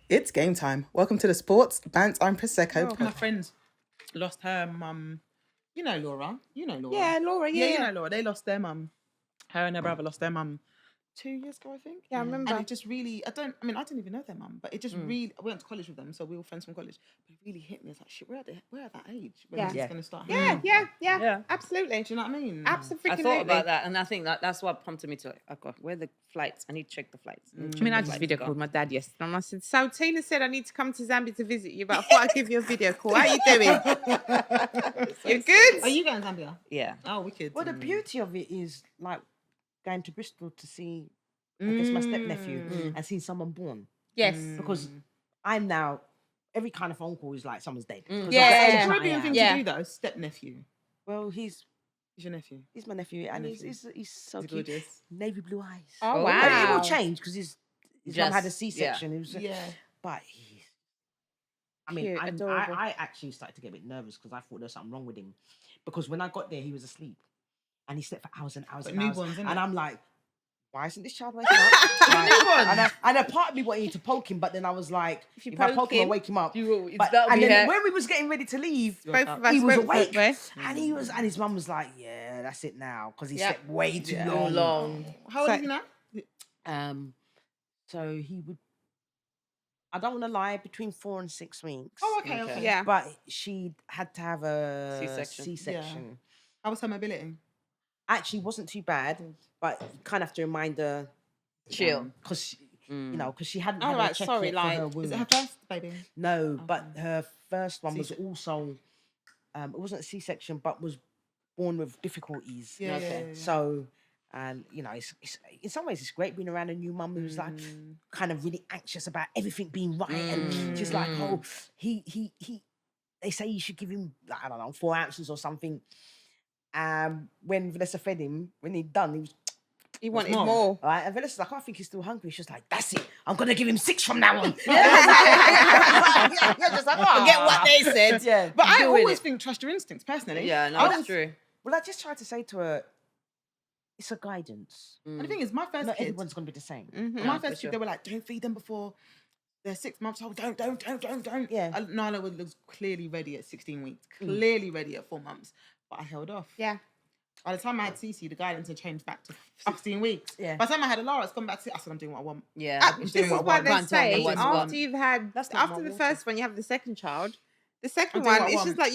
It's game time. Welcome to the Sports, Bants and Prosecco. My friend lost her mum. You know Laura. Yeah, Laura, Yeah, you know Laura. They lost their mum. Her and her brother lost their mum 2 years ago, I think. Yeah, I remember. And it just really, I didn't even know their mum, but it just really, I went to college with them, so we were friends from college. But it really hit me. It's like, shit, we're at that age when this is going to start happening. Yeah, absolutely. Do you know what I mean? Absolutely. I thought about that, and I think that's what prompted me to where are the flights? I need to check the flights. I just video called my dad yesterday, and I said, so Tina said I need to come to Zambia to visit you, but I thought I'd give you a video call. How you doing? You're good? Are you going to Zambia? Yeah. Oh, wicked. Well, the beauty of it is like going to Bristol to see, I guess, my step-nephew and seeing someone born. Yes. Because I'm now, every kind of phone call is like someone's dead. Yeah. It's a Caribbean thing to do, though. Step nephew. Well, he's your nephew. He's my nephew, and he's so cute. Gorgeous. Navy blue eyes. Oh, wow. And it will change because his mum had a C-section. Yeah. But I actually started to get a bit nervous because I thought there was something wrong with him. Because when I got there, he was asleep. And he slept for hours and hours and hours. And I'm like, why isn't this child waking up? And a part of me wanted to poke him, but then I was like, if I poke him, I'll wake him up. And then when we was getting ready to leave, both of us he was went awake. And his mum was like, yeah, that's it now. Because he slept way too long. How old is he now? So he would, I don't want to lie, between 4 and 6 weeks. Oh, okay. Yeah. But she had to have a C-section. Yeah. How was her mobility? Actually, wasn't too bad, but you kind of have to remind her, chill, because because she hadn't. Oh, had right, a check sorry, yet like, for her womb. Is it her first baby? No, but her first one was also, it wasn't a C-section, but was born with difficulties. Yeah. So, and it's in some ways it's great being around a new mum who's like kind of really anxious about everything being right, and she's like, oh, he. They say you should give him, like, I don't know, 4 ounces or something. When Vanessa fed him, when he'd done, he wanted more. Right? And Vanessa's like, I think he's still hungry. She's like, that's it. I'm going to give him 6 from now on. Just like, Forget what they said. Yeah. But I always think trust your instincts, personally. Yeah, no, that's true. Well, I just tried to say to her, it's a guidance. And the thing is, my first Not kid, everyone's going to be the same. my first kid, they were like, don't feed them before they're 6 months old. Don't. Yeah. Nala was clearly ready at 16 weeks, clearly ready at 4 months, but I held off. Yeah. By the time I had Cece, the guidance had changed back to 16 weeks. Yeah. By the time I had Alara, it's gone back to, I said, I'm doing what I want. Yeah. This is why they say what's after what. you've had, That's not after my the first one, you have the second child. The second I'm doing one, what I it's just like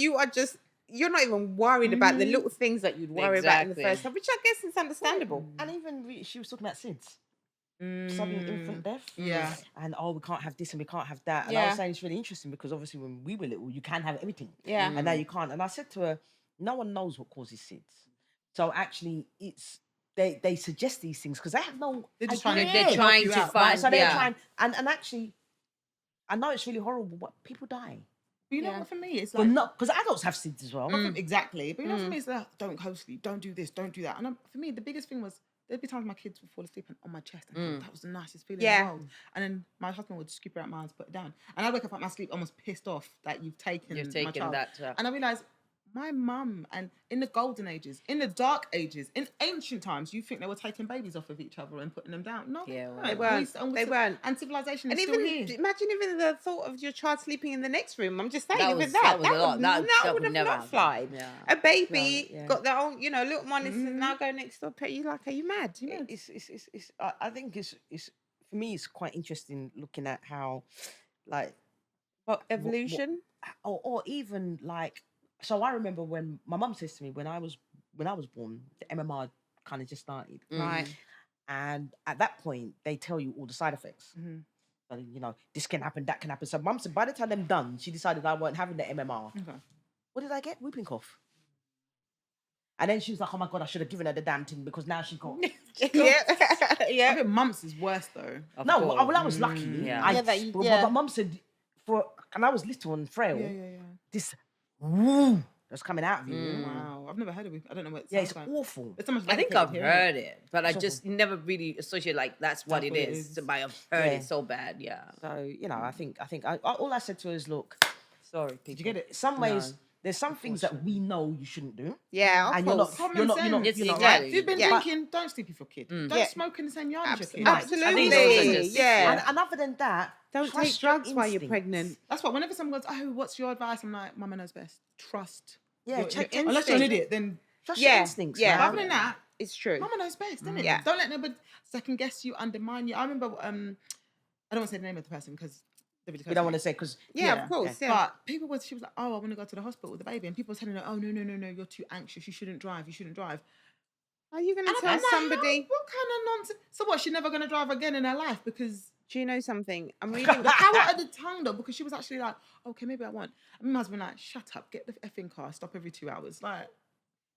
you're not even worried about the little things that you'd worry about in the first one, which I guess is understandable. And even she was talking about SIDS. Sudden infant death. Yeah. And we can't have this and we can't have that. And Yeah. I was saying it's really interesting because obviously when we were little, you can have everything. Yeah. And now you can't. And I said to her, no one knows what causes SIDS. So actually it's they suggest these things because they have no They're just idea. They're trying to find. So they're trying, and actually, I know it's really horrible, but people die. But you know what, for me, it's But like... not, because adults have SIDS as well. Exactly. But you know, for me, it's like, don't co-sleep, don't do this, don't do that. And for me, the biggest thing was, there'd be times my kids would fall asleep on my chest. And that was the nicest feeling in the world. And then my husband would scoop her out my arms, put it down. And I'd wake up out my sleep almost pissed off that you've taken my child. that. And I realised, my mum, and in the golden ages, in the dark ages, in ancient times, you think they were taking babies off of each other and putting them down. No, they weren't. They weren't. And civilization And is still here. imagine even the thought of your child sleeping in the next room. I'm just saying, That even was that a lot. That would have never not happened. flied. Yeah. A baby got their own, little monitors and now go next door. You like, are you mad? I think it's for me, it's quite interesting looking at how, like, Evolution? or even like. So I remember when my mum says to me when I was born, the MMR kind of just started, Right. And at that point, they tell you all the side effects. So, this can happen, that can happen. So mum said by the time I'm done, she decided I weren't having the MMR. Okay. What did I get? Whooping cough. And then she was like, oh my God, I should have given her the damn thing because now she got... Yeah. I think mumps is worse though. Well, I was lucky. Yeah. But mum said, and I was little and frail, this woo that's coming out of you. Wow, I've never heard of it. I don't know what it Yeah, sounds it's like. awful. It's so much I think dedicated I've hearing heard it, but I just never really associate like that's what it is. So I've heard it so bad, So, I think all I said to her is, look, Sorry, people. did you get it? Some ways, there's some things that we know you shouldn't do. Yeah, of And course. you're not Exactly. If you've been Yeah. drinking, don't sleep with your kid. Don't smoke in the same yard as your kid. Absolutely. I think those are just- Yeah. And other than that, Don't take drugs while you're pregnant. That's what. Whenever someone goes, "Oh, what's your advice?" I'm like, "Mama knows best. Trust." Yeah, unless you're an idiot, then trust your instincts. Yeah. Other than that, it's true. Mama knows best, isn't it? Yeah. Don't let nobody second guess you, undermine you. I remember, I don't want to say the name of the person because we don't want to say because of course. Yeah. But she was like, "Oh, I want to go to the hospital with the baby," and people were telling her, "Oh, no, you're too anxious. You shouldn't drive. Are you going to tell somebody? What kind of nonsense? So what? She's never going to drive again in her life because. Do you know something? I'm reading The power of the tongue, though, because she was actually like, "Okay, maybe I won't." And my husband like, "Shut up, get the effing car, stop every 2 hours." Like,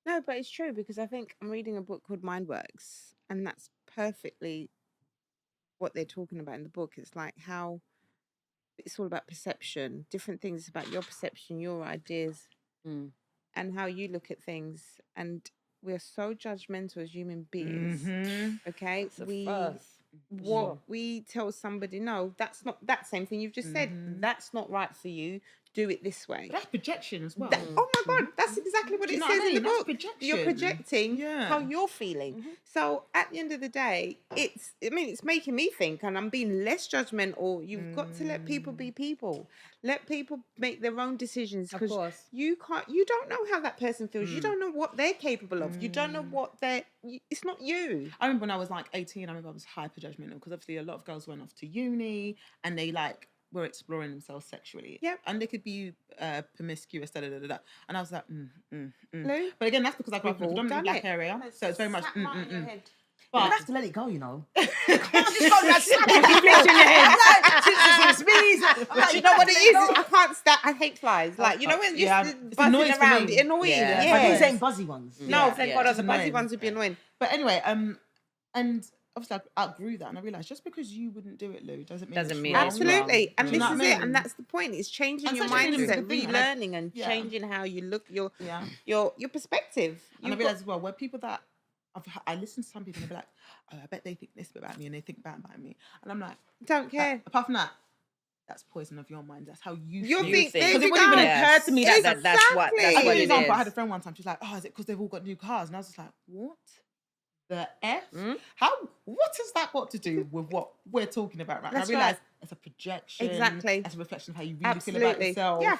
no, but it's true because I think I'm reading a book called Mind Works, and that's perfectly what they're talking about in the book. It's like how it's all about perception, different things. It's about your perception, your ideas, and how you look at things. And we're so judgmental as human beings. Okay, we tell somebody, no, that's not that same thing you've just said. That's not right for you. Do it this way. But that's projection as well. Oh my God, that's exactly what it says in the book. You're projecting how you're feeling. So at the end of the day, it's making me think, and I'm being less judgmental. You've got to let people be people. Let people make their own decisions because you don't know how that person feels. You don't know what they're capable of. You don't know what it's not you. I remember when I was like 18, I was hyper judgmental because obviously a lot of girls went off to uni and they were exploring themselves sexually. Yep. And they could be promiscuous, And I was like, Lou? But again, that's because I grew up in a predominantly black area. So it's very much, But you have to let it go, you know. You know what it is? I can't stand. I hate flies. Like when you're buzzing around, it's annoying. Yeah. But these ain't buzzy ones. No, thank God, the buzzy ones would be annoying. But anyway, and obviously I outgrew that, and I realised just because you wouldn't do it, Lou, doesn't mean absolutely. And this is it, and that's that's the point. It's changing your such a mindset, good thing, relearning, and changing how you look, your perspective. And I realised as well, where people that I listen to some people and they'll be like, "Oh, I bet they think this about me and they think that about me," and I'm like, don't care. Apart from that, that's poison of your mind. That's how you think. Because it wouldn't even occur to me that's what it is. I had a friend one time. She's like, "Oh, is it because they've all got new cars?" And I was just like, "What the F? What has that got to do with what we're talking about right now?" I realised it's a projection. Exactly. It's a reflection of how you really feel about yourself. Yeah,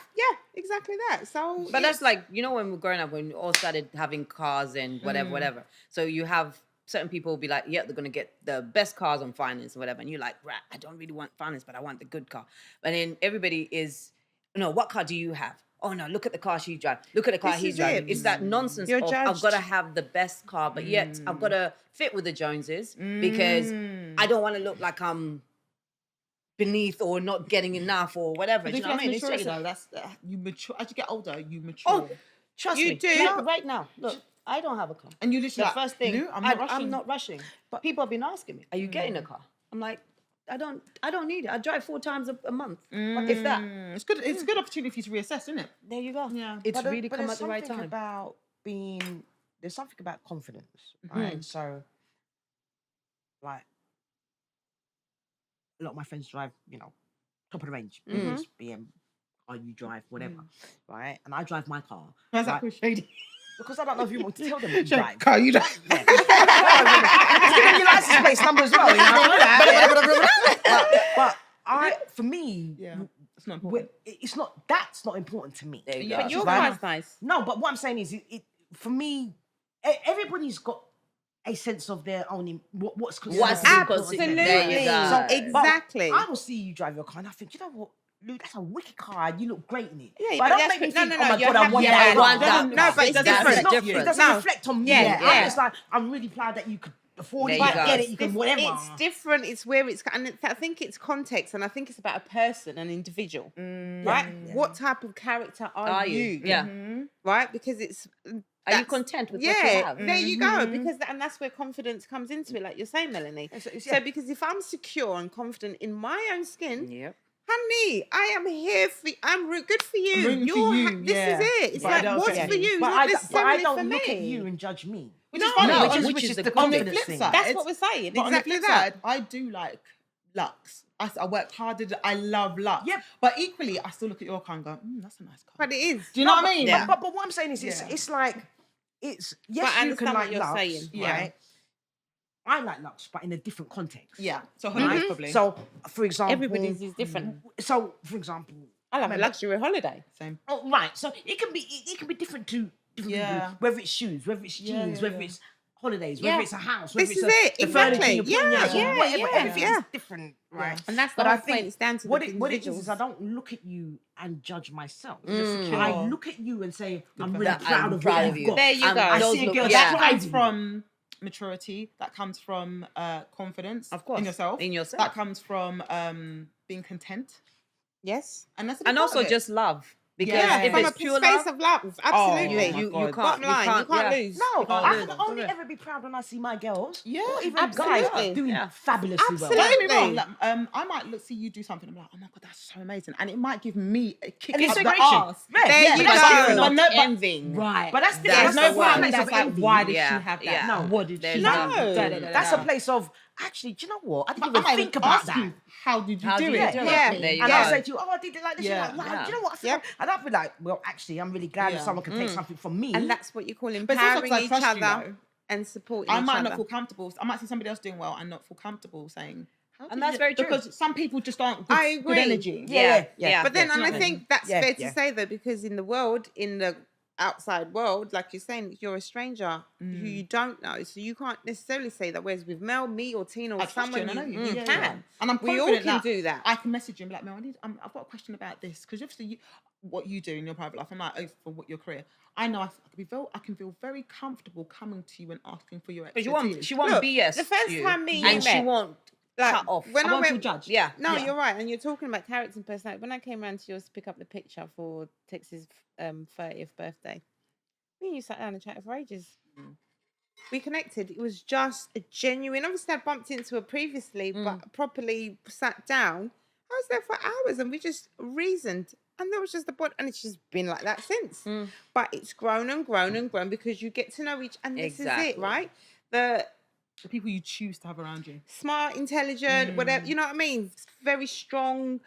exactly that. So, but that's like, when we were growing up, when we all started having cars and whatever. So you have certain people will be like, yeah, they're going to get the best cars on finance or whatever. And you're like, right, I don't really want finance, but I want the good car. But then everybody is, no, what car do you have? Oh no, look at the car she drives. Look at the car he's driving. It's that nonsense of I've got to have the best car, but yet I've got to fit with the Joneses because I don't want to look like I'm beneath or not getting enough or whatever. Do you know what I mean? Maturity, though, that's you mature as you get older. You mature. Oh, trust me. Do right now. Look, I don't have a car. And you literally the first thing. Lou, I'm not rushing. But people have been asking me, "Are you getting a car?" I'm like, I don't need it. I drive 4 times a month. If that. It's good. It's a good opportunity for you to reassess, isn't it? There you go. Yeah. It's really come at the right time. There's something about confidence, right? So, like, a lot of my friends drive, top of the range, BM, car you drive, whatever, right? And I drive my car. How's that for shady? Because I don't know if you want to tell them what you drive. Car you drive. Yeah. It's giving your license plate number as well, But for me, it's not important. That's not important to me. But your car's nice. No, but what I'm saying is, for me, everybody's got a sense of their own what's considered. Absolutely. Exactly. I will see you drive your car and I think, you know what, Lou, that's a wicked car. You look great in it. Yeah, but don't make me think, oh my God, I want that. No, but it's different. It doesn't reflect on me. I'm just like, I'm really proud that you could afford it, get it, you can whatever. It's different. It's where it's, and I think it's context, and I think it's about a person, an individual, right? Yeah. What type of character are you? Yeah. Right? Because it's. Are you content with what you have? There you go. Because and that's where confidence comes into it, like you're saying, Melanie. So because if I'm secure and confident in my own skin, honey, I am here for you. I'm good for you. This is it. It's like, what's for you? But not necessarily I don't for me. look at you and judge me. Which is funny, which is the on the confidence flip thing. side. That's what we're saying. But Exactly on the flip that. side, I do like Lux. I work hard. I love Lux. Yep. But equally, I still look at your car and go, that's a nice car. But it is. Do you know what I mean? But what I'm saying is, it's like, yes, but I you can understand like what you're Lux, saying, right? I like luxe, but in a different context. Yeah. So holidays probably. So, for example, Everybody's is different. So, for example, I love a luxury holiday. Same. oh, right. So it can be different to different people, whether it's shoes, whether it's jeans, whether it's holidays, whether it's a house, whether This it's is it. the furniture Exactly. you put in your house, Yeah, whatever. yeah, Everything is different, right? And that's the But whole I point. think It's down to what the it is individuals. I don't look at you and judge myself. Sure. I look at you and say, I'm really That proud I'm of proud what of you've you. got. There you go. I Those see a look- girl yeah. That striving. comes from maturity. That comes from confidence. Of course. In yourself. In yourself. That comes from being content. Yes. And that's a big And part also of it. just love. Because Yeah. if From it's a pure space love, of love. Absolutely. my you God. can't. Bottom line, you can't lose. No, can't I lose. can only ever be proud when I see my girls, Yeah, or even absolutely. guys doing Yeah. fabulously well. Absolutely. Don't get me wrong. Like, I might see you do something. I'm like, oh my God, that's so amazing, and it might give me a kick An up the inspiration. arse. Yeah, There you but go. that's different. not But no, but envying. Right, but that's That's there's the no word. part of me place that's of like, envy. why did Yeah, she have that? yeah. No, what did she There's do? none. That's a place of actually. Do you know what? I didn't I even might think even about ask that. you, how did you How do do you it? do it? Yeah. There you And go. I'll say to you, oh, I did it like this. Yeah. You're like, Yeah. do you know what? Yeah. And I'll be like, well, actually, I'm really glad that Yeah. someone can take something from me. And that's what you call But it's also empowering 'cause I each trust you, other though. and supporting I each might other. not feel comfortable. I might see somebody else doing well and not feel comfortable saying. How And did that's you-" very true. Because some people just aren't good, I good agree. energy. Yeah. But then, Yeah. and I Yeah. think that's Yeah, fair yeah. to say though, because in the world, in the outside world, like you're saying, you're a stranger who you don't know, so you can't necessarily say that. Whereas with Mel, me, or Tina, or I trust you, someone, and I know you. you Yeah, can. yeah. And I'm We all confident can that do that. I can message you and be like, Mel, I've got a question about this because obviously what you do in your private life, I'm like, oh, for what your career. I know I can feel very comfortable coming to you and asking for your Because expertise. she won't Look, BS the first you, time me and you and she met, won't like, cut off. when I I won't feel went, judged. Yeah. no, Yeah. you're right, and you're talking about character and personality. When I came around to yours to pick up the picture for Tex's 30th birthday, me and you sat down and chatted for ages. We connected. It was just a genuine. Obviously, I bumped into her previously, but properly sat down. I was there for hours, and we just reasoned. And there was just the bond, and it's just been like that since. But it's grown and grown and grown because you get to know each, and this is Exactly. it, right? The The people you choose to have around you. smart, intelligent, whatever, you know what I mean? Very strong,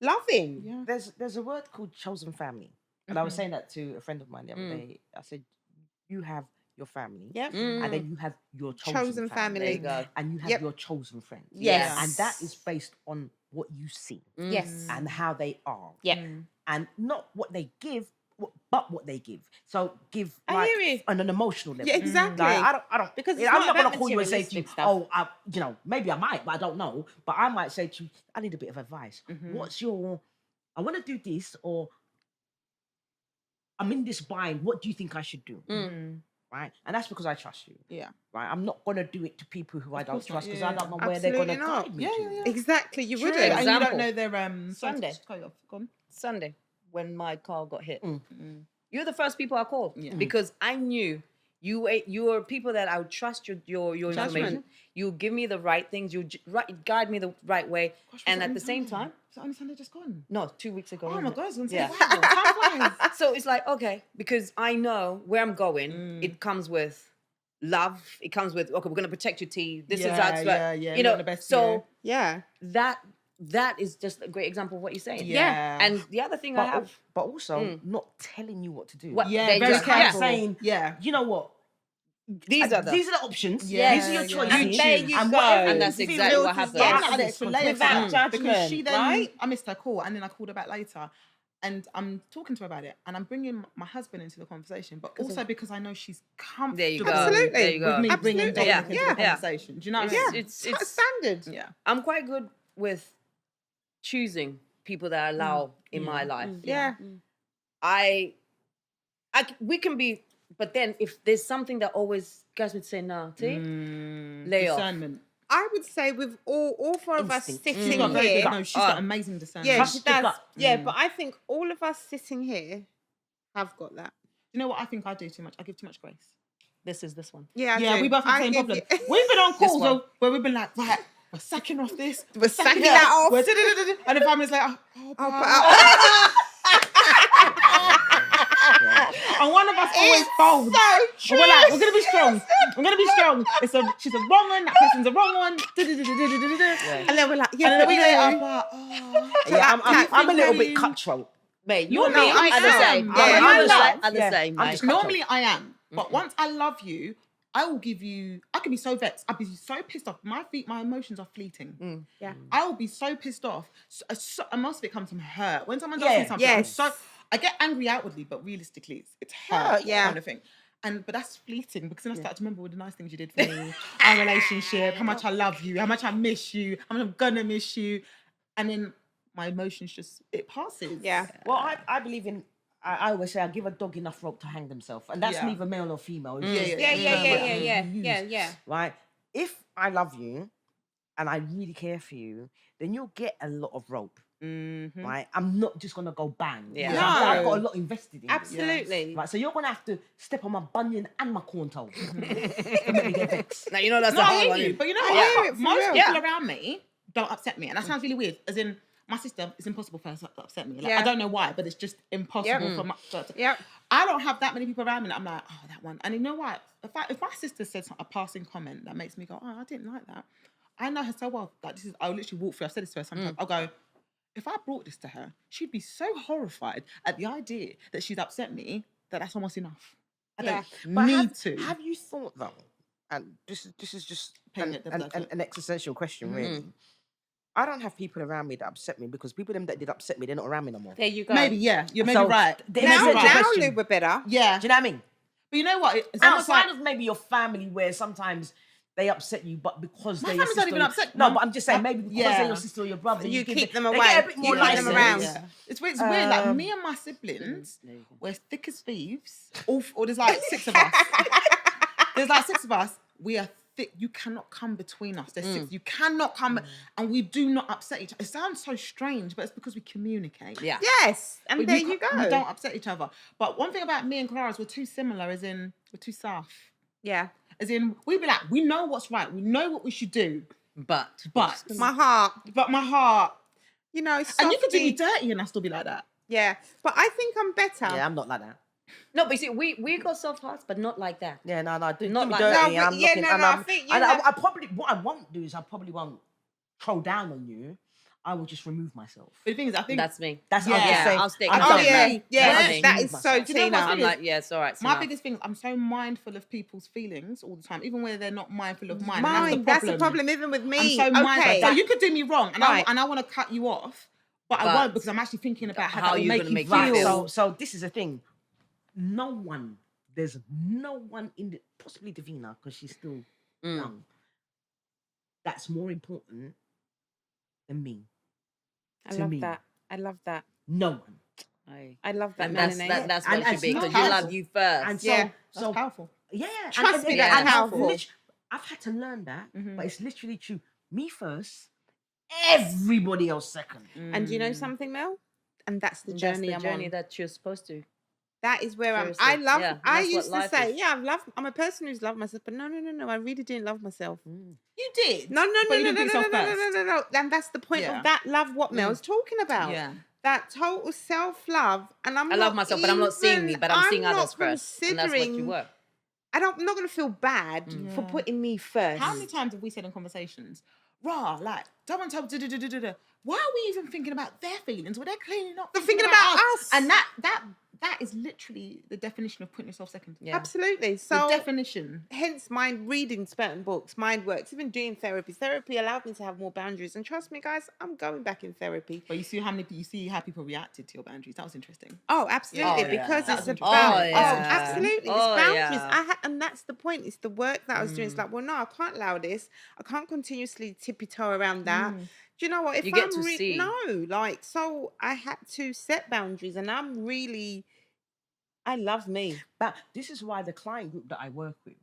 loving. Yeah. There's a word called chosen family. And I was saying that to a friend of mine the other day. I said, you have your family. Yep. And then you have your Chosen family. There you go. And you have Yep. your chosen friends. Yes. And that is based on what you see Yes. and how they are. Yeah. And not what they give, but what they give. So give I like hear you. on an emotional level. Yeah, exactly. Like, I don't Because it's I'm not not gonna about call you and say to you, materialistic stuff. maybe I might, but I don't know. But I might say to you, I need a bit of advice. I want to do this, or I'm in this bind. What do you think I should do? Right? And that's because I trust you. Yeah. Right? I'm not gonna do it to people who I don't course not, trust because yeah. I don't know where they're gonna Absolutely not. guide me Yeah, to. yeah, yeah. Exactly. You True. wouldn't. And you Example. don't know their Sunday. Go on. Sunday, when my car got hit, Mm. you're the first people I called because I knew you were people that I would trust your information. You give me the right things. You guide me the right way, Gosh, was and it at only the same Sunday? time, Is it only Sunday just gone? no, 2 weeks ago. Oh wasn't my it? God, I was going to say, Yeah. wow, time flies. So it's like, okay, because I know where I'm going. It comes with love. It comes with, okay, we're going to protect your teeth. This is Yeah, that. yeah, You we know, want the best for so Yeah. that is just a great example of what you're saying. Yeah. And the other thing I have, But also not telling you what to do. What- Yeah, they very just- careful. saying, Yeah. you know what? these are the options. Yeah, These are your yeah. choices. And there you and go. whatever And that's you feel exactly what is happened. I Yes. added extra layers Without to that, because judgment, she then right? I missed her call and then I called her back later, and I'm talking to her about it, and I'm bringing my husband into the conversation, but also because I know she's comfortable. There you go. Absolutely. There you go. With me bringing Absolutely. Dominic into Yeah. the Yeah. conversation. Do you know what I Yeah. mean? It's It's standard. Yeah. I'm quite good with choosing people that I allow in my life. Yeah. We can be, but then if there's something that always guys would say no, lay off. Discernment. I would say with all four of us Instinct. sitting She's got very here. good. No, she's got amazing discernment. Yeah, Trust she your does. gut. Yeah, but I think all of us sitting here have got that. You know what? I think I do too much. I give too much grace. This is this one. Yeah, I Yeah, do. we both have the I same give problem. you- We've been on calls one. where we've been like, right, we're sacking off this. We're sacking that off. We're da-da-da-da-da. And the family's like, I'll put out. and one of us always folds. And we're like, we're gonna be strong. We're gonna be strong. She's a wrong one. That person's a wrong one. Da-da-da-da-da-da-da. And then we're like, And yeah, then but we no. later, but oh. Yeah, I'm a little bit you- cutthroat. Mate, you No, and me I are the am. same. Yeah, I'm I the love. same. Are the Yeah, same. I'm mate. just Normally I am, but once I love you, I can be so vexed. I'd be so pissed off. My emotions are fleeting. Yeah. I will be so pissed off. And most of it comes from hurt. When someone does me something, I get angry outwardly, but realistically, it's hurt kind of thing. But that's fleeting because then I start to remember all the nice things you did for me, our relationship, how much I love you, how much I miss you, how much I'm gonna miss you. And then my emotions it passes. Yeah. Well, I believe in, I always say I give a dog enough rope to hang themselves. And that's neither male or female. Yeah. Right? If I love you and I really care for you, then you'll get a lot of rope. Right? I'm not just going to go bang. Yeah. No. I've got a lot invested in Absolutely. you. Right? So you're going to have to step on my bunion and my corn toe to make me get vexed. Now, you know that's No, a I hard hear one. you, but you know hear what? it for Most real. people around me don't upset me. And that sounds really weird. As in, my sister, it's impossible for her to upset me. Like, I don't know why, but it's just impossible for my Yep. I don't have that many people around me that I'm like, oh, that one. And you know what? If my sister says a passing comment that makes me go, oh, I didn't like that. I know her so well. Like, I'll literally walk through. I've said this to her sometimes. I'll go, if I brought this to her, she'd be so horrified at the idea that she's upset me that that's almost enough. I don't need to. Have you thought though, and this is just an existential question, really. I don't have people around me that upset me because people them that did upset me, they're not around me no more. There you go. Maybe, yeah. You're maybe right. Now we're better. Yeah. Do you know what I mean? But you know what? It's outside of maybe your family where sometimes they upset you, but because they're your sister. Don't even upset. No, but I'm just saying maybe because they're your sister or your brother, you keep them they away. get a bit more keep them around. Yeah. It's weird. Like me and my siblings, we're thick as thieves. Or there's like 6 of us. There's like 6 of us. We are thick. You cannot come between us. There's 6. You cannot come, and we do not upset each other. It sounds so strange, but it's because we communicate. Yeah. Yes, and there you go. We don't upset each other. But one thing about me and Clara is we're too similar. As in, we're too soft. Yeah. As in, we'd be like, we know what's right. We know what we should do. But my heart. You know, and you could do me dirty, and I still be like that. Yeah, but I think I'm better. Yeah, I'm not like that. No, but you see, we got soft hearts, but not like that. Yeah, no, Not do like me that. dirty. No, I'm but looking, no, and I I'm, think and I probably what I won't do is I probably won't throw down on you. I will just remove myself. But the thing is, I think That's me. That's I'll stick. That is so Tina. I'm like, yeah, it's all right. My biggest thing is I'm so mindful of people's feelings all the time, even when they're not mindful of mine. That's the problem, even with me. I'm so mindful. So you could do me wrong, and Right. I want to cut you off, but I won't because I'm actually thinking about how that will you're make gonna you make feel. me feel. So this is the thing. There's no one in the, possibly Davina, because she's still young, that's more important than me. I love that. No one. I love that. And that's what it should be, because you love you first. And That's powerful. Yeah. Trust me, that's powerful. I've had to learn that, but it's literally true. Me first, everybody else second. And you know something, Mel? And that's the journey I'm on. That you're supposed to. That is where Seriously. I used to say, is. I'm a person who's loved myself, but no, I really didn't love myself. You did. No. No. And that's the point of that love what Mel's talking about. Yeah. That total self-love. And I love myself, but I'm not seeing me, but I'm seeing others first. And that's what you were. I'm not going to feel bad for putting me first. How many times have we said in conversations, don't tell, why are we even thinking about their feelings? Well, they're clearly not thinking about us. And that is literally the definition of putting yourself second. Yeah. Absolutely. So the definition. Hence mind reading certain books, mind works, even doing therapy. Therapy allowed me to have more boundaries. And trust me, guys, I'm going back in therapy. But you see how people reacted to your boundaries. That was interesting. Oh, absolutely. Because it's about absolutely. It's boundaries. And that's the point. It's the work that I was doing. It's like, well, no, I can't allow this. I can't continuously tippy-toe around that. Do you know what? If you get to see. So I had to set boundaries, and I love me. But this is why the client group that I work with,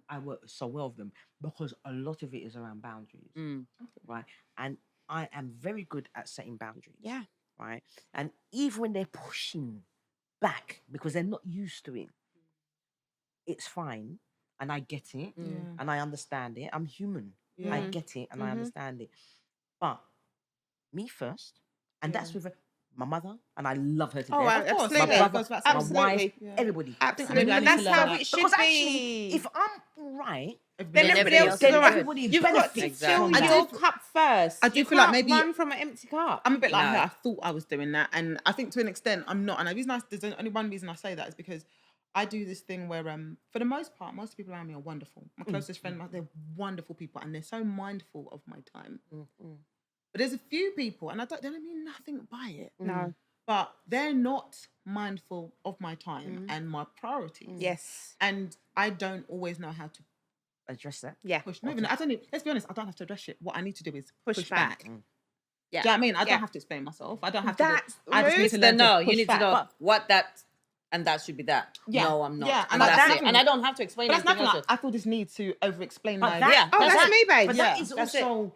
I work so well with them, because a lot of it is around boundaries, right? And I am very good at setting boundaries. Yeah. Right? And even when they're pushing back because they're not used to it, it's fine. And I get it. And I understand it. I'm human. Yeah. I get it and I understand it. But me first, and that's with my mother, and I love her to death. Oh, absolutely. My brother, my wife, everybody. Absolutely. And that's how it should because be. Actually, if I'm all right, then everybody else is all right. You've got to fill your cup first. I do feel like maybe run from an empty cup. I'm a bit like her. I thought I was doing that, and I think to an extent I'm not. And there's only one reason I say that is because I do this thing where, for the most part, most people around me are wonderful. My closest friends, they're wonderful people, and they're so mindful of my time. But there's a few people, and they don't mean nothing by it. No. But they're not mindful of my time and my priorities. Yes. And I don't always know how to address that. Yeah. push. No, even I don't. Let's be honest. I don't have to address it. What I need to do is push back. Yeah. Do you know what I mean? I don't have to explain myself. I don't have That's to. I just need to learn No, to push you need back. to know what that, and that should be that. Yeah. No, I'm not. Yeah, and but that's that's it. And I don't have to explain But that's anything nothing. else. I feel this need to over-explain But my. that- Oh, that's me, babe. But Yeah, that is that's also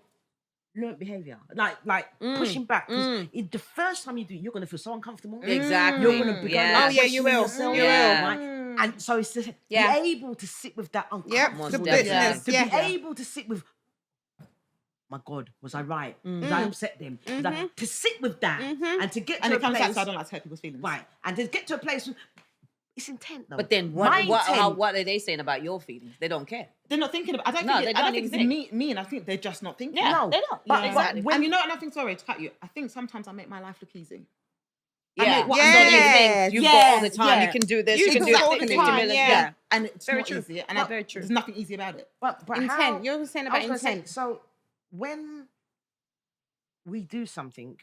learned behavior. Like pushing back. Because the first time you do it, you're going to feel so uncomfortable. Exactly. You're going to be going, Oh, yeah, you will. yourself, You will. right? And so it's to Yeah. be able to sit with that Yep. uncomfortable. The definitely. business. To Yeah. be able to sit with, my God, was I right? Did I upset them? To sit with that and to get And to it a comes place, back, so I don't like to hurt people's feelings. right? And to get to a place, it's intent though. But then My intent- what are they saying about your feelings? They don't care. They're not thinking about. I don't No, think. they I don't don't think even it's mean. I think they're just not thinking. Yeah, No, they don't. but- Exactly. but when- And you know, and I think, sorry to cut you. I think sometimes I make my life look easy. Yeah. make what So I'm you doing. think you've got all the time. Yeah. You can do this. You You can can do talk 50 all the time, million. yeah. And it's Very not true. easy. And Very true. there's nothing easy about it. But Intent. how- You're saying I about was gonna say, intent. so when we do something,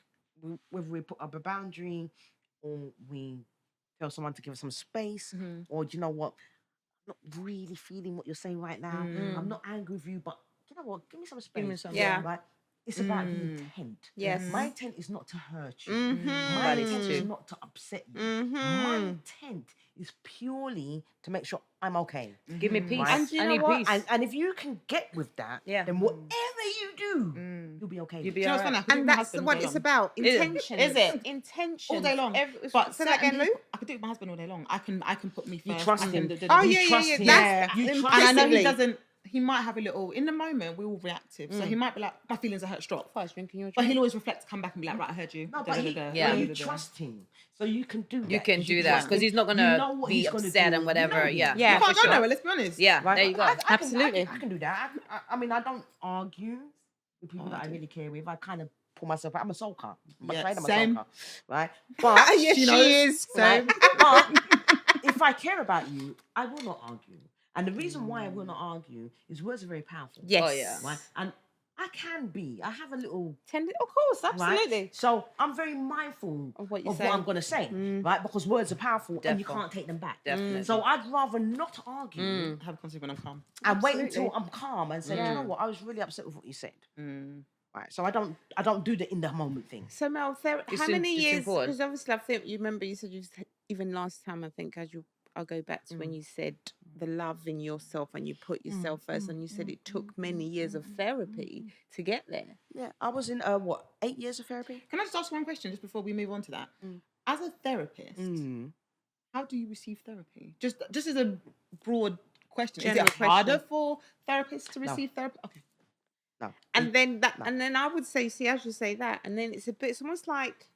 whether we put up a boundary or we tell someone to give us some space, or do you know what, I'm not really feeling what you're saying right now. I'm not angry with you, but you know what, give me some space. me some, Yeah. Right? It's about the intent. Yes. My intent is not to hurt you. Mhm. My That is intent is true. not to upset you. My intent is purely to make sure I'm okay. Give me peace. Right. And you I know need what? peace. And if you can get with that, Yeah. then whatever you do, you'll be okay. You'll with be it. Do you know what's alright. funny? I could do And my that's husband what all day it's long. about. Is it? Intention. Is it? Intention. All day long. But say that again, Lou. I could do it with my husband all day long. I can put me You first. trust I can him. do- Oh, You yeah, trust yeah, him. yeah. You That's trust And I know he implicitly. doesn't. He might have a little. In the moment, we're all reactive, so he might be like, "My feelings are hurt. Stop." First, drinking your But drink. he'll always reflect, come back and be like, "Right, I heard you." No, but he, Yeah. you trust him, so you can do that. You can 'cause do that trust because him. he's not You gonna know what be he's gonna upset do. and whatever. You know Yeah. him. Yeah. You can't for go sure. nowhere. Let's be honest. Yeah, Right? there you go. Absolutely. I can do that. I mean, I don't argue with people that I really care with. I kind of pull myself out. I'm a soul car. I'm Yeah, afraid I'm a same. soul car. Right? But Yes, She she knows. is. Same. But if I care about you, I will not argue. And the reason why I will not argue is words are very powerful. Yes. Oh, yeah. Right? And I can be. I have a little. Of course, Right? absolutely. So I'm very mindful Of what you're of saying. what I'm going to say, right? Because words are powerful and you Defo. can't take them back. Definitely. So I'd rather not argue Have a conversation when I'm calm. and wait Absolutely. until I'm calm and say, "Do you know what? I was really upset with what you said." Mm. Right. So I don't do the in the moment thing. So Mel, It's how many it's years? important. Because obviously, I think you remember you said even last time. I think I'll go back to when you said the love in yourself and you put yourself first, and you said it took many years of therapy to get there. Yeah. I was in 8 years of therapy. Can I just ask one question just before we move on to that? As a therapist, how do you receive therapy? Just as a broad question. General Is it harder question. for therapists to receive therapy? Okay. No. And then and then I would say, see, as you say that, and then it's almost like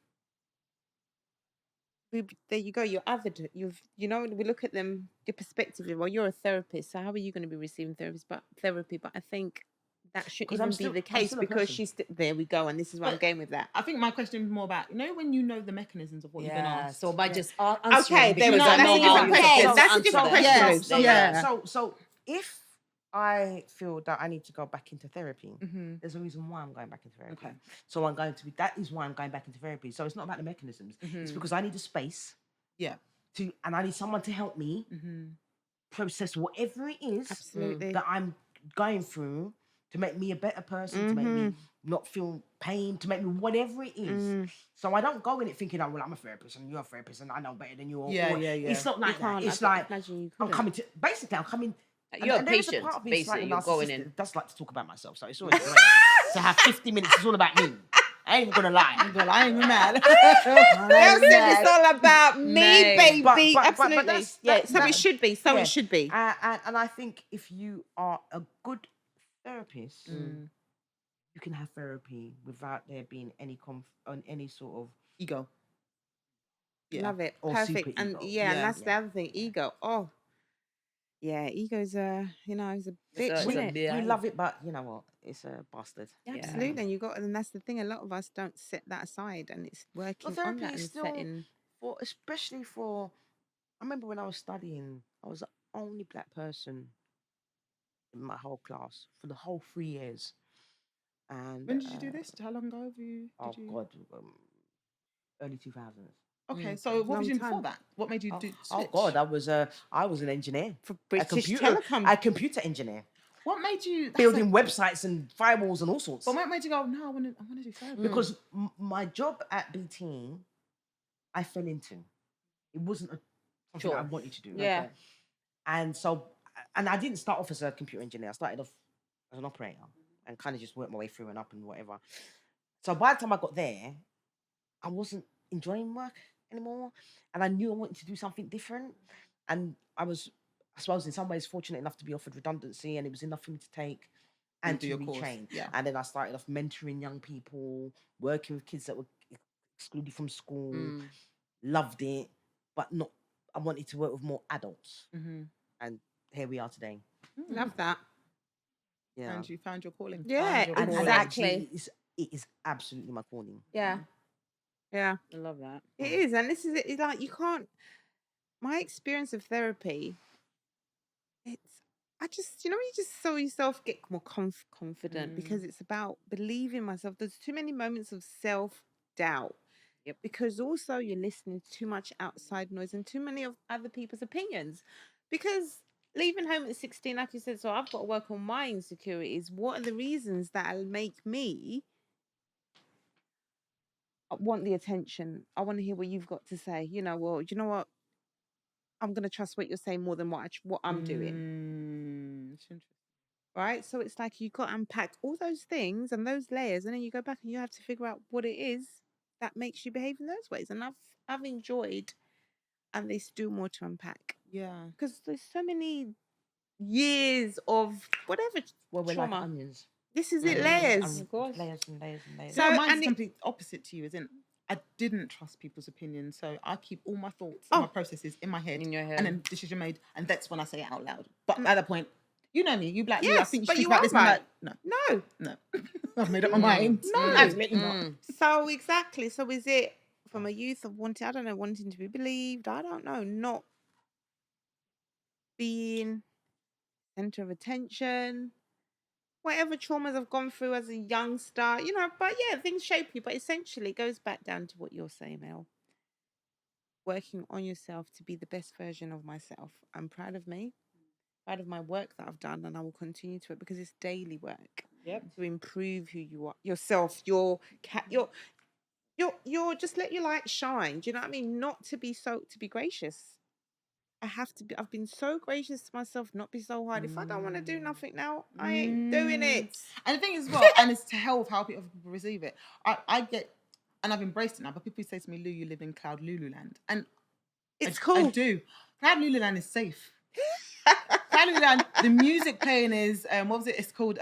there you go, you're avid. We look at them, your perspective. Well, you're a therapist, so how are you going to be receiving therapy? But I think that shouldn't 'Cause even I'm be still- the I'm case still a because person. there we go, and this is where I'm But- going with that. I think my question is more about, when you know the mechanisms of what you've been Yeah. asked. So by just answering Okay, there we because go. I That's know a how different you're question. supposed to That's a answer different that. question. So, yeah. So if I feel that I need to go back into therapy, there's a reason why I'm going back into therapy. Okay. So that is why I'm going back into therapy. So it's not about the mechanisms. It's because I need a space Yeah. and I need someone to help me process whatever it is Absolutely. that I'm going through to make me a better person, to make me not feel pain, to make me whatever it is. So I don't go in it thinking, I'm a therapist and you're a therapist and I know better than you. Yeah. It's not like that. can't. It's I like, imagine you I'm couldn't. coming to, basically I'm coming. You're a there is patient, part of me basically. slightly You're going narcissistic in. that does like to talk about myself. So it's always great to have 50 minutes. It's all about me. I ain't even gonna lie. Well, I ain't even mad. Mel said it's all about me, Mate. baby. But Absolutely. that's- Yeah. that- So that- it should be. So yeah. it should be. And I think if you are a good therapist, you can have therapy without there being any sort of Ego. Yeah. Love it. Or Perfect. super And ego. yeah, and Yeah. that's the other thing. Ego. Oh. Yeah, ego's is a bitch, it's isn't a it? bit- we love it, but you know what? It's a bastard. Absolutely. And and that's the thing, a lot of us don't set that aside, and it's working on therapy that is and still setting. especially for remember when I was studying, I was the only black person in my whole class for the whole 3 years. And when did you do this? How long ago have you? God, early 2000s. Okay, so what was you doing time. before that? What made you do switch? Oh God, I was an engineer For British a Telecom. computer engineer, What made you building websites and firewalls and all sorts. But what made you go? No, I want to do therapy. Because my job at BT, I fell into. It wasn't something that I wanted to do. Yeah. Okay. And so, and I didn't start off as a computer engineer. I started off as an operator and kind of just worked my way through and up and whatever. So by the time I got there, I wasn't enjoying work anymore, and I knew I wanted to do something different. And I was, I suppose, in some ways fortunate enough to be offered redundancy, and it was enough for me to take and to retrain. Yeah. And then I started off mentoring young people, working with kids that were excluded from school. Loved it, but not. I wanted to work with more adults, and here we are today. Love that. Yeah, and you found your calling. Yeah, and exactly. actually, it is absolutely my calling. Yeah. Yeah. I love that. It is. And this is it. It's like you can't. My experience of therapy, I just, when you just saw yourself get more confident because it's about believing myself. There's too many moments of self-doubt. Yep. Because also you're listening to too much outside noise and too many of other people's opinions. Because leaving home at 16, like you said, so I've got to work on my insecurities. What are the reasons that'll make me want the attention? I want to hear what you've got to say. Well, you know what? I'm going to trust what you're saying more than what I'm doing. Right? So it's like you got to unpack all those things and those layers, and then you go back and you have to figure out what it is that makes you behave in those ways. And I've enjoyed, and there's still more to unpack. Yeah. Because there's so many years of whatever Well, we're trauma. like onions. This is it, layers. Of course. Layers and layers and layers. So mine's complete opposite to you, isn't? I didn't trust people's opinions, so I keep all my thoughts and my processes in my head, In your head. and then decision made, and that's when I say it out loud. But at that point, you know me, you black, I Yes, think you but should you think about are this. And I'm right. like, no, I've made up my mind. No. Absolutely not. So exactly. So is it from a youth of wanting to be believed? I don't know. Not being center of attention. Whatever traumas I've gone through as a youngster, but yeah, things shape you. But essentially it goes back down to what you're saying, Mel. Working on yourself to be the best version of myself. I'm proud of me, proud of my work that I've done, and I will continue to it because it's daily work. Yep. To improve who you are, yourself, your just let your light shine. Do you know what I mean? Not to be gracious. I've been so gracious to myself, not be so hard. If I don't want to do nothing now, I ain't doing it. And the thing is, well, and it's to hell with how people receive it. I get, and I've embraced it now, but people say to me, Lou, you live in Cloud Lululand. And It's I cool. do. Cloud Lululand is safe. Cloud Lululand, the music playing is, what was it? It's called,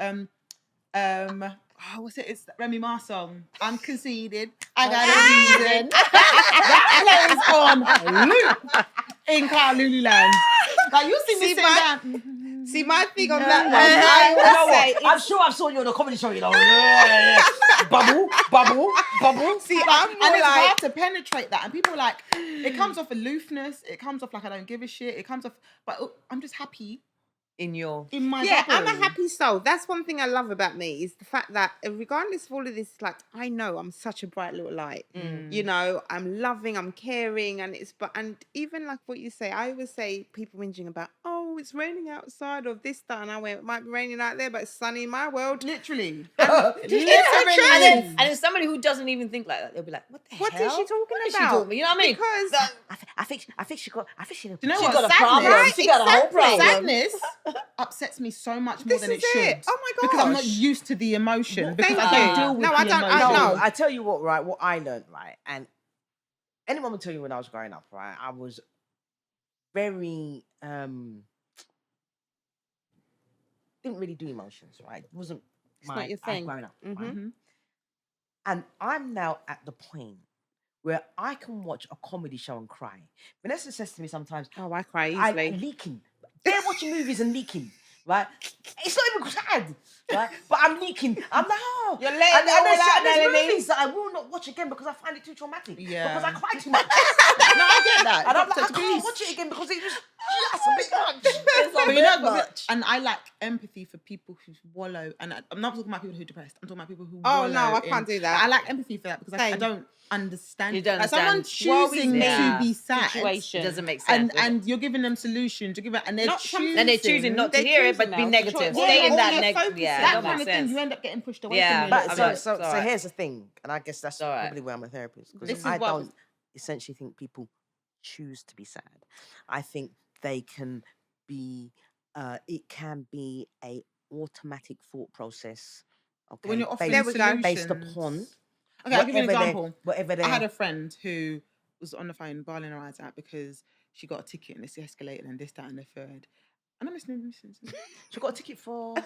what's it? It's Remy Ma song. I'm conceited. I got a reason. That plays on loop in Cloud Lululand. Like you see me sitting down. See my thing on that one. I'm sure I've saw you on a comedy show. Bubble. See, I'm more and it's like hard to penetrate that, and people are like, it comes off aloofness. It comes off like I don't give a shit. It comes off, but I'm just happy In my yeah, bubble. I'm a happy soul. That's one thing I love about me is the fact that regardless of all of this, like I know I'm such a bright little light. I'm loving, I'm caring, and even like what you say, I always say people whinging about, oh, it's raining outside or this, that, and I went, it might be raining out there, but it's sunny in my world. Literally. And then somebody who doesn't even think like that, they'll be like, what the hell? What is she talking What is about? she talking? You know what I mean? Because I think she got. Do you know she what? got a Sadness. problem. Right, She got a whole exactly. problem. Sadness upsets me so much more This than it is should. it. Oh my Because I'm not gosh. used to the emotion. Because Thank I don't you. deal with No, the I don't- emotion. I know. I tell you what, right? What I learned, right? And anyone will tell you when I was growing up, right? I was very didn't really do emotions, right? It wasn't not your thing. growing up, Mhm. right? And I'm now at the point where I can watch a comedy show and cry. Vanessa says to me sometimes, I cry I'm easily. leaking. They're watching movies and leaking right? It's not even sad, right? But I'm leaking. I'm like, oh. You're letting it all out, there's Melanie. movies that I will not watch again because I find it too traumatic. Yeah. Because I cry too much. No, I get that. And I'm Got like, I to can't peace. watch it again because it was just a bit much. But you know, and I lack empathy for people who wallow. And I'm not talking about people who are depressed. I'm talking about people who wallow. Oh no, I can't do that. I lack empathy for that because I Same. don't understand. You don't like understand. someone choosing Yeah. to be sad. Situation. It doesn't make sense. And you're giving them solutions. You're giving, and they're Not something- choosing. Then they're choosing not to They're hear it, but choosing be now. negative. Yeah, Stay in all that they're negative. focusing Yeah, on. that that kind makes of thing, sense. you end up getting pushed away Yeah. from it. But I'm so, like, so, it's so alright. here's the thing, and I guess that's It's alright. probably why I'm a therapist, This because is I what- don't essentially think people choose to be sad. I think they can be, it can be a automatic thought process. Okay, When you're offering There we go. solutions. based upon Okay, I'll give you an whatever they- example. whatever they I had a friend who was on the phone bawling her eyes out because she got a ticket and it's escalated and this, that, and the third. And I'm listening. she got a ticket for.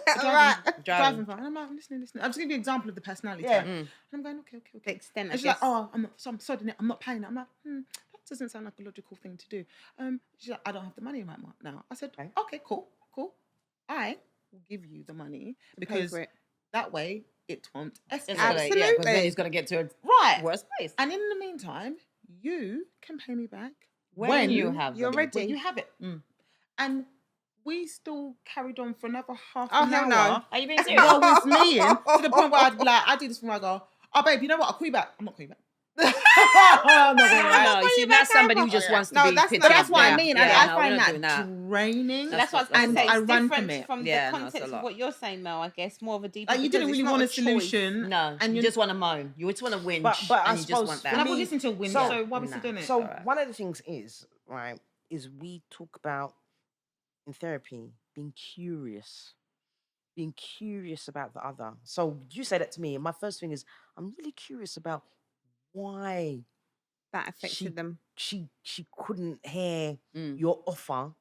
Driving fine. And I'm like, listening. I'm just giving you an example of the personality Yeah. type. And I'm going, okay. The extent, I And she's like, guess. oh, I'm sorry, I'm not paying it. I'm like, that doesn't sound like a logical thing to do. She's like, I don't have the money right now. I said, okay, cool. I will give you the money because for it. that way it won't escalate. Absolutely. Yeah, because then he's going to get to a Right. worse place. And in the meantime, you can pay me back When you have you're them. ready. when you have it. And we still carried on for another half Oh, an hell hour. no. Are you being serious? While with me in, to the point where I'd be like, I do this thing where I go, oh babe, you know what? I'll call you back. I'm not calling you back. I'm not going to lie. No, you see, that's somebody who just wants to No, be that's- pitied. But that's what I Yeah. mean. Yeah, I no, find we're not doing that draining. So that's what I was And going to say. I It's run different from it. from Yeah, the no, it's a context of lot. what you're saying, Mel, I guess. More of a deeper. Like you didn't because really it's want a not choice. solution. No, and you just want to moan. You just want to whinge. But I and you just suppose want for that. And I've me- been listening to a win, so- so why are we still doing it? So alright. one of the things is we talk about in therapy being curious about the other. So you say that to me, and my first thing is I'm really curious about why That affected them. she couldn't hear Mm. your offer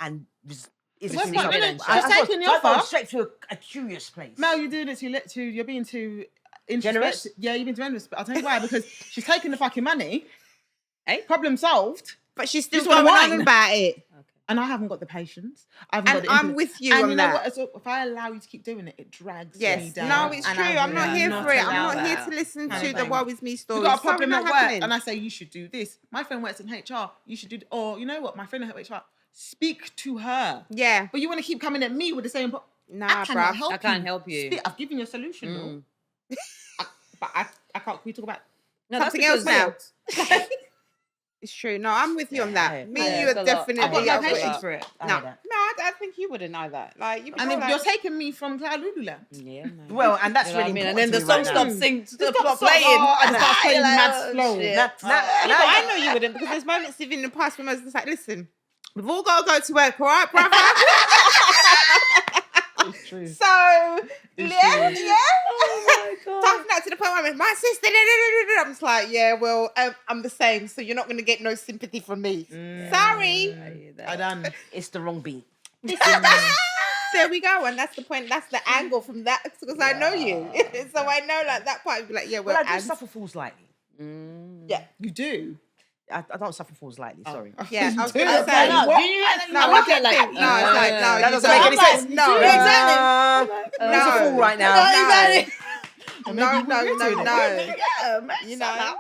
and was. Is That's it fine. really- No, I- she's I taking suppose- the so I go offer. straight to a curious place. Mel, you're doing it you're being too Generous? Yeah, you've been generous, but I'll tell you why, because she's taking the fucking money. Hey? Problem solved. But she's still Just wanna going on whine. about it. And I haven't got the patience. I haven't And got the I'm empathy. with you and on you know that. what? So if I allow you to keep doing it, it drags me Yes. down. No, it's And true. I I'm not will here for it. I'm allow not here that. to listen Kind to of the thing. woe is me You stories. got a problem Sorry, at not work, happening. and I say you should do this. My friend works in HR. You should do, or you know what? My friend in HR. Speak to her. Yeah. But you want to keep coming at me with the same. Nah, I cannot bruv. help I can't you. help you. I've given you a solution, though. But I can't. Can we talk about No, that's Something else because- now. It's true. No, I'm with you on that. Me Yeah, and you it's are a lot. definitely. I've got no up with patience it. for it. I No, hear that. I think you wouldn't know that. Like, you'd be And then like, you're taking me from Cloud Lululand. Yeah, no. Well, and that's You know what really I mean? important. And then the to me song right now. stops singing, Stop stop playing. playing. And starts playing You're like, mad oh, slow. shit. Now- Yeah, now- but I know you wouldn't because there's moments in the past when I was just like, listen, we've all got to go to work, all right, brother? It's true. So, yeah. Oh my God. Talking out to the point where I'm my sister, I'm just like, yeah, well, I'm the same, so you're not going to get no sympathy from me. Sorry. I hear that. I done. It's the wrong beat. There we go, and that's the point. That's the angle from that because I know you, so I know like that part. You'd be like, yeah, well, Well, I do and suffer fools lightly. yeah, You do. I don't suffer fools lightly. Sorry. yeah. I was do. going to Okay, say, No, what? do you? no, I I look don't at like, think. No, it's like no. That you doesn't make any don't. sense. No, He's a fool right now. No, no, Maybe we're no, into it. no. Yeah, man, You shut know. up.